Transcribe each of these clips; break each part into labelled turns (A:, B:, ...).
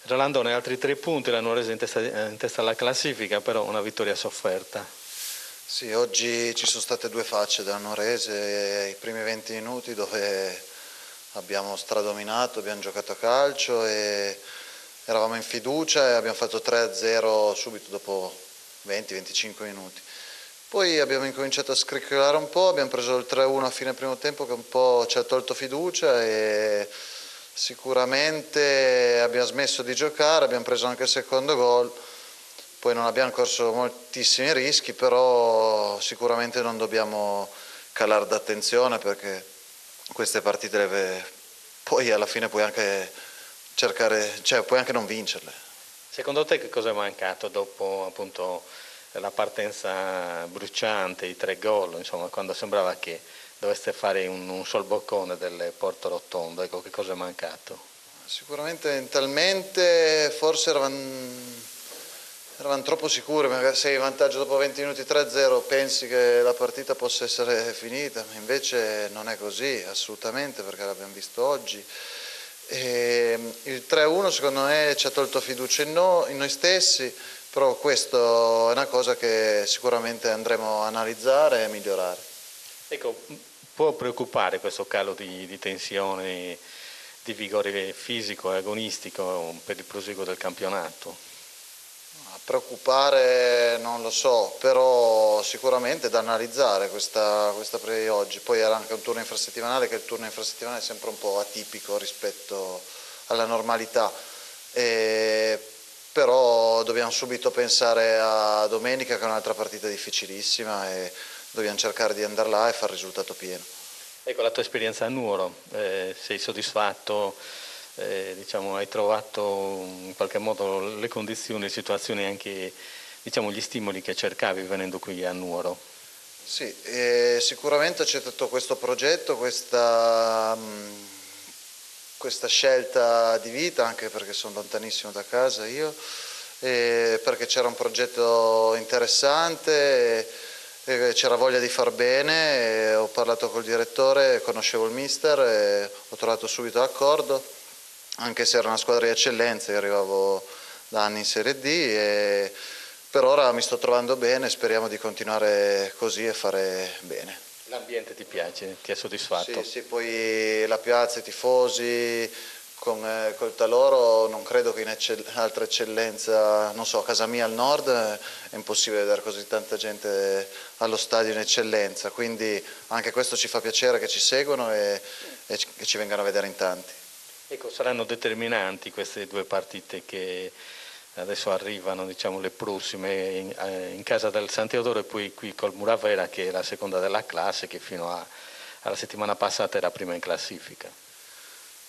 A: Rolando, ne altri 3 punti, la Nuorese in testa alla classifica, però una vittoria sofferta.
B: Sì, oggi ci sono state due facce della Nuorese, i primi 20 minuti dove abbiamo stradominato, abbiamo giocato a calcio e eravamo in fiducia e abbiamo fatto 3-0 subito dopo 20-25 minuti. Poi abbiamo incominciato a scricchiolare un po', abbiamo preso il 3-1 a fine primo tempo che un po' ci ha tolto fiducia e sicuramente abbiamo smesso di giocare, abbiamo preso anche il secondo gol, poi non abbiamo corso moltissimi rischi, però sicuramente non dobbiamo calare d'attenzione perché queste partite poi alla fine puoi anche cercare, cioè puoi anche non vincerle.
A: Secondo te che cosa è mancato dopo appunto la partenza bruciante, i 3 gol, insomma, quando sembrava che doveste fare un sol boccone del Porto Rotondo, ecco, che cosa è mancato?
B: Sicuramente mentalmente forse eravamo troppo sicuri, magari sei in vantaggio dopo 20 minuti 3-0 pensi che la partita possa essere finita, ma invece non è così assolutamente perché l'abbiamo visto oggi. E il 3-1 secondo me ci ha tolto fiducia in noi stessi, però questo è una cosa che sicuramente andremo a analizzare e migliorare.
A: Ecco, può preoccupare questo calo di tensione, di vigore fisico e agonistico per il proseguo del campionato?
B: A preoccupare non lo so, però sicuramente da analizzare questa pre oggi. Poi era anche un turno infrasettimanale, che il turno infrasettimanale è sempre un po' atipico rispetto alla normalità. Però dobbiamo subito pensare a domenica, che è un'altra partita difficilissima, e dobbiamo cercare di andare là e fare il risultato pieno.
A: Ecco, la tua esperienza a Nuoro, sei soddisfatto? Diciamo, hai trovato in qualche modo le condizioni, le situazioni, anche diciamo, gli stimoli che cercavi venendo qui a Nuoro?
B: Sì, sicuramente c'è stato questo progetto, questa scelta di vita, anche perché sono lontanissimo da casa io, perché c'era un progetto interessante, c'era voglia di far bene, ho parlato col direttore, conoscevo il mister e ho trovato subito d'accordo, anche se era una squadra di eccellenza, io arrivavo da anni in Serie D e per ora mi sto trovando bene, speriamo di continuare così e fare bene.
A: L'ambiente ti piace? Ti ha soddisfatto?
B: Sì, poi la piazza, i tifosi, col Taloro non credo che in altra eccellenza, non so, a casa mia al nord è impossibile vedere così tanta gente allo stadio in eccellenza, quindi anche questo ci fa piacere che ci seguono e che ci vengano a vedere in tanti.
A: Ecco, saranno determinanti queste 2 partite che adesso arrivano, diciamo, le prossime in casa del San Teodoro e poi qui col Muravera, che è la seconda della classe, che fino alla settimana passata era prima in classifica.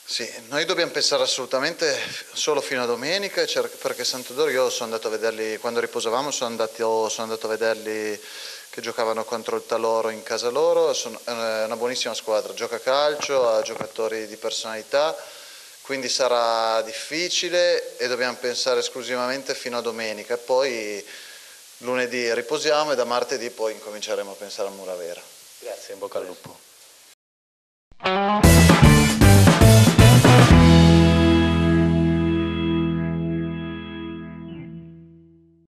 B: Sì, noi dobbiamo pensare assolutamente solo fino a domenica, perché San Teodoro io sono andato a vederli, quando riposavamo sono andato a vederli che giocavano contro il Taloro in casa loro, è una buonissima squadra, gioca a calcio, ha giocatori di personalità, quindi sarà difficile e dobbiamo pensare esclusivamente fino a domenica, poi lunedì riposiamo e da martedì poi incominceremo a pensare a Muravera.
A: Grazie, in bocca al lupo.